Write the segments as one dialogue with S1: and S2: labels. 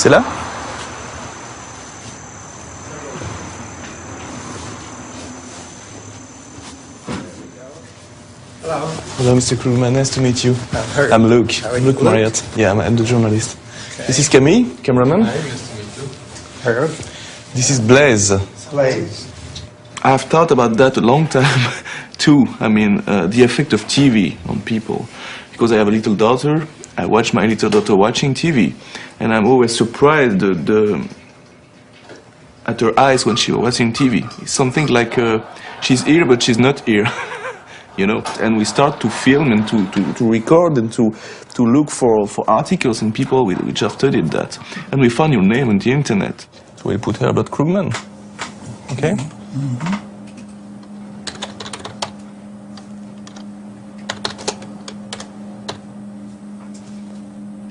S1: C'est là?
S2: Hello.
S1: Hello, Mr. Krugman. Nice to meet you. I'm Luke. Luke Marriott. Yeah, I'm the journalist. Okay. This is Camille, cameraman.
S2: Hi, nice to meet you. Herb.
S1: This is Blaise.
S2: Blaise.
S1: I've thought about that a long time, too. I mean, the effect of TV on people. Because I have a little daughter, I watch my little daughter watching TV. And I'm always surprised at her eyes when she was watching TV. It's something like she's here, but she's not here. You know, and we start to film and to record and to look for articles and people which have studied that. And we found your name on the internet. So we put Herbert Krugman. Okay? Mm-hmm.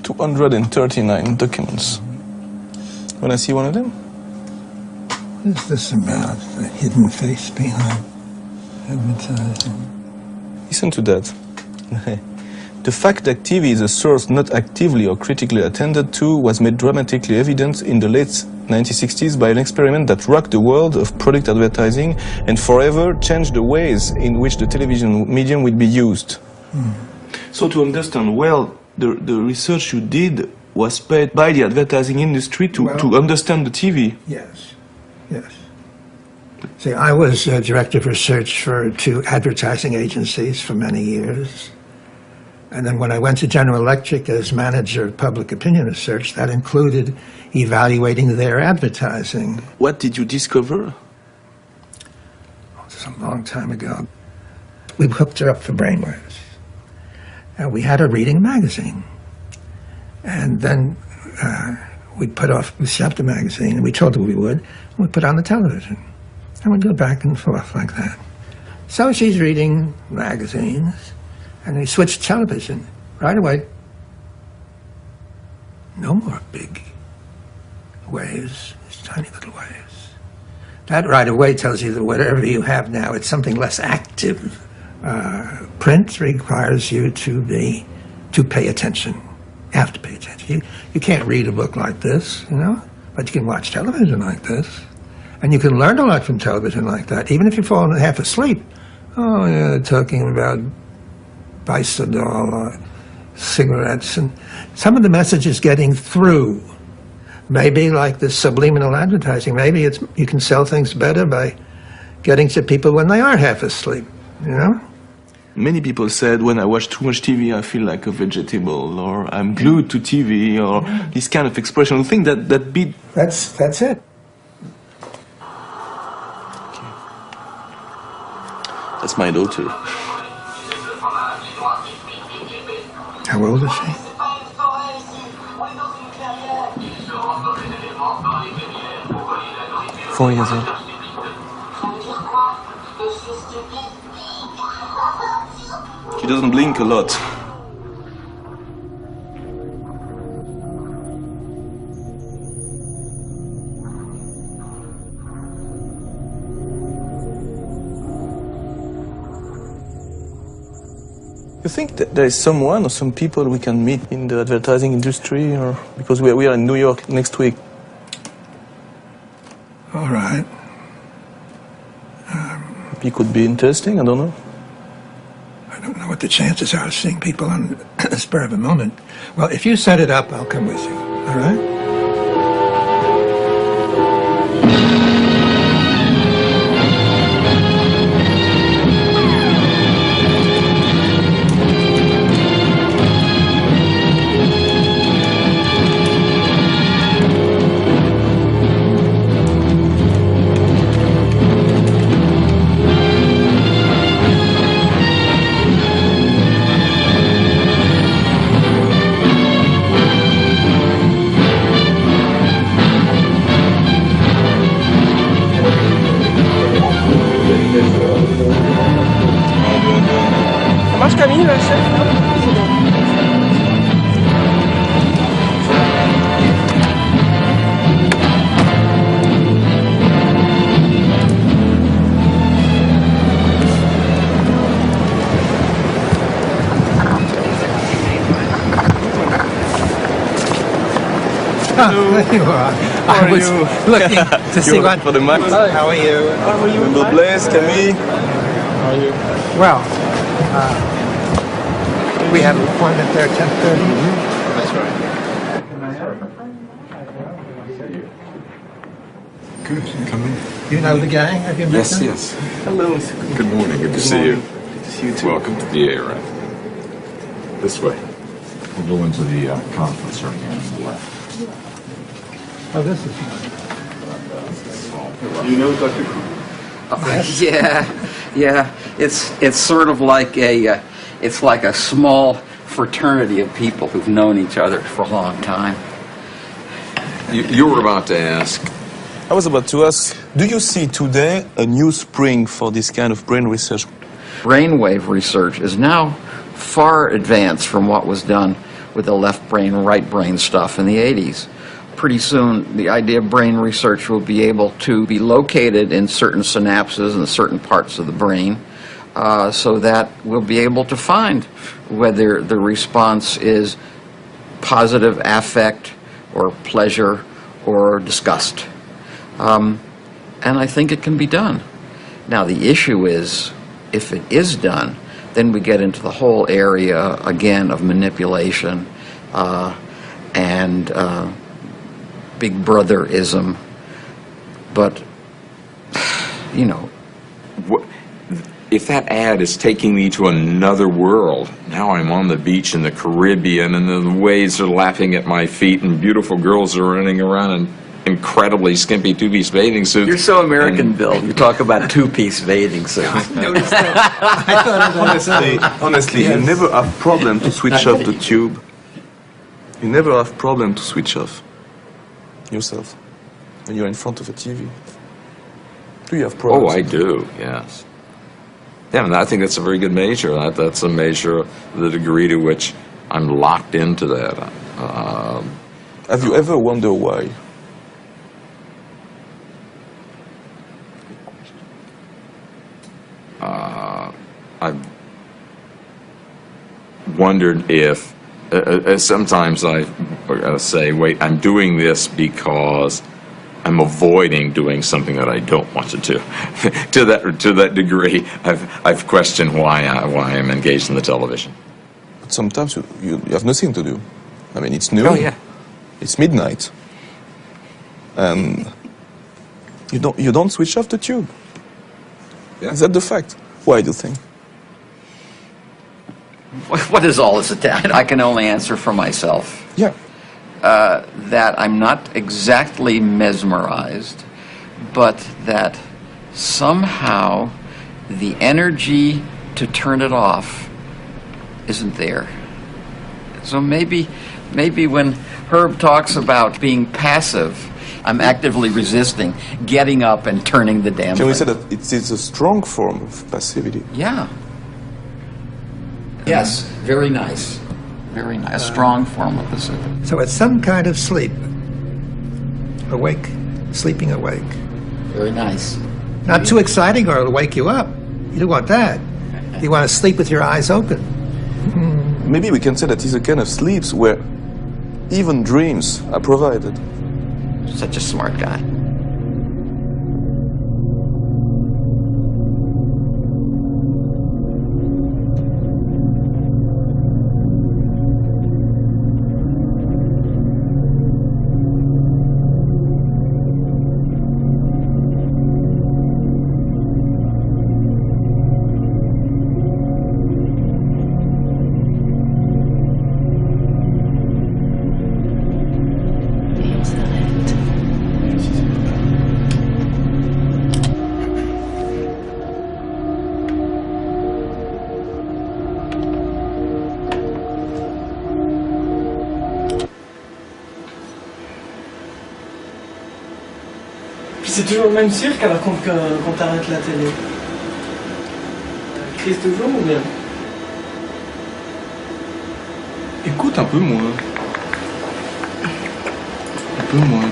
S1: 239 documents. Wanna see one of them?
S2: What is this about? The hidden face behind advertising.
S1: Listen to that. The fact that TV is a source not actively or critically attended to was made dramatically evident in the late 1960s by an experiment that rocked the world of product advertising and forever changed the ways in which the television medium will be used. So to understand well, the research you did was paid by the advertising industry to understand the TV.
S2: Yes, yes. See, I was director of research for 2 advertising agencies for many years. And then when I went to General Electric as manager of public opinion research, that included evaluating their advertising.
S1: What did you discover?
S2: Oh, this was a long time ago. We hooked her up for brainwaves. And we had her reading a magazine. And then we shoved the magazine, and we told her we would, and we put it on the television. And we'd go back and forth like that. So she's reading magazines, and we switched to television right away. No more big waves, just tiny little waves. That right away tells you that whatever you have now, it's something less active. Print requires you to pay attention. You have to pay attention. You can't read a book like this, you know, but you can watch television like this. And you can learn a lot from television like that, even if you fall half asleep. Oh, yeah, talking about Bicidol or cigarettes, and some of the message is getting through. Maybe like the subliminal advertising, maybe you can sell things better by getting to people when they are half asleep, you know?
S1: Many people said, when I watch too much TV, I feel like a vegetable, or I'm glued to TV, or this kind of expression. I think that beat...
S2: That's it.
S1: Okay. That's my daughter.
S2: How old is she?
S1: 4 years old. She doesn't blink a lot. You think that there is someone or some people we can meet in the advertising industry, or because we are in New York next week?
S2: All right.
S1: It could be interesting, I don't know.
S2: I don't know what the chances are of seeing people on the spur of a moment. Well, if you set it up, I'll come with you, all right? There you are. I was looking to see what...
S1: for the Mac.
S2: How are you?
S1: Remember Blaise, Camille? How are you?
S2: Well, we have an appointment there at 10:30.
S1: That's right.
S3: Good, come in.
S2: You know the gang? Have you met them?
S3: Yes.
S1: Hello.
S3: Good morning, good to see you.
S1: Good to see you too.
S3: Welcome to the A-Right. This way. We'll go into the conference room here on the left.
S2: Oh, this is
S1: You know Dr. Krugman?
S4: Yeah. It's sort of like a small fraternity of people who've known each other for a long time.
S3: You were about to ask.
S1: I was about to ask, do you see today a new spring for this kind of brain research?
S4: Brainwave research is now far advanced from what was done with the left brain, right brain stuff in the 80s. Pretty soon, the idea of brain research will be able to be located in certain synapses and certain parts of the brain, so that we'll be able to find whether the response is positive affect or pleasure or disgust. And I think it can be done. Now, the issue is, if it is done, then we get into the whole area, again, of manipulation and big brotherism. But, you know.
S3: If that ad is taking me to another world, now I'm on the beach in the Caribbean and the waves are lapping at my feet and beautiful girls are running around in incredibly skimpy two-piece bathing suits.
S4: You're so American, Bill. You talk about two-piece bathing suits.
S2: noticed that. I thought
S1: Honestly,
S2: Yes.
S1: you never have problem to switch off the tube. You never have problem to switch off yourself when you're in front of a TV. Do you have
S3: Oh,
S1: problems?
S3: I do, yes. Yeah, and I think that's a very good measure. That's a measure of the degree to which I'm locked into that.
S1: Have you ever wondered why?
S3: I've wondered if sometimes I say, wait, I'm doing this because I'm avoiding doing something that I don't want to do. to that degree, I've questioned why I'm engaged in the television.
S1: But sometimes you have nothing to do. I mean, it's noon.
S3: Oh, yeah.
S1: It's midnight. And you don't switch off the tube.
S3: Yeah.
S1: Is that the fact? Why do you think?
S4: What is all this Italian? I can only answer for myself.
S1: Yeah.
S4: That I'm not exactly mesmerized, but that somehow the energy to turn it off isn't there. So maybe when Herb talks about being passive, I'm actively resisting getting up and turning the damn
S1: Can we
S4: thing.
S1: say that it is a strong form of passivity?
S4: Yeah. Yes, very nice. Very nice. A strong form of passivity.
S2: So it's some kind of sleep. Awake, sleeping awake.
S4: Very nice.
S2: Not too exciting or it'll wake you up. You don't want that. You want to sleep with your eyes open.
S1: Maybe we can say that it's a kind of sleeps where even dreams are provided.
S4: Such a smart guy.
S5: C'est toujours le même cirque alors quand t'arrêtes la télé. Crise toujours ou bien?
S1: Écoute un peu moins. Un peu moins.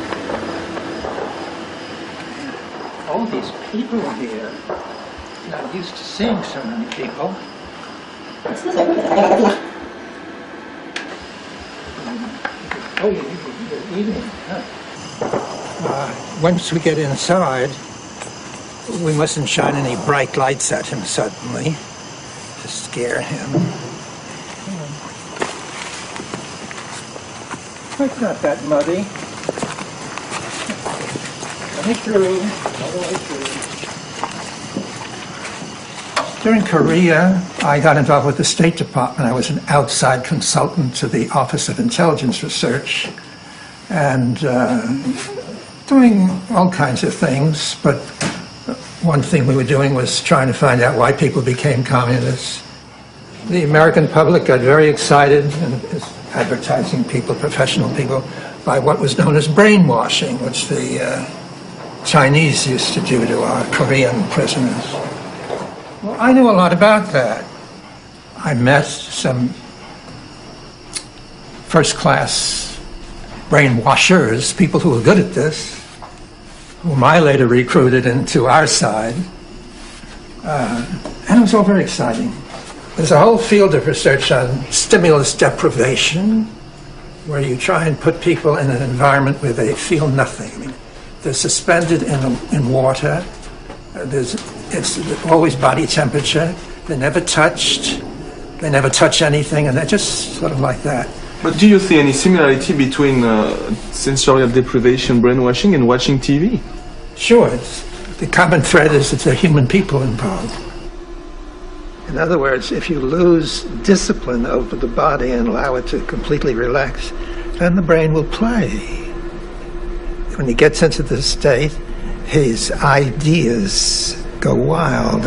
S2: All these people here, not used to seeing so many people. Oh, eating. Once we get inside, we mustn't shine any bright lights at him suddenly to scare him. It's not that muddy. During Korea, I got involved with the State Department. I was an outside consultant to the Office of Intelligence Research, and doing all kinds of things, but one thing we were doing was trying to find out why people became communists. The American public got very excited, and advertising people, professional people, by what was known as brainwashing, which the Chinese used to do to our Korean prisoners. Well, I knew a lot about that. I met some first-class brainwashers, people who were good at this, whom I later recruited into our side. And it was all very exciting. There's a whole field of research on stimulus deprivation, where you try and put people in an environment where they feel nothing. I mean, they're suspended in water. It's always body temperature. They're never touched. They never touch anything, and they're just sort of like that.
S1: But do you see any similarity between sensorial deprivation, brainwashing, and watching TV?
S2: Sure. The common thread is that there are human people involved. In other words, if you lose discipline over the body and allow it to completely relax, then the brain will play. When he gets into this state, his ideas go wild.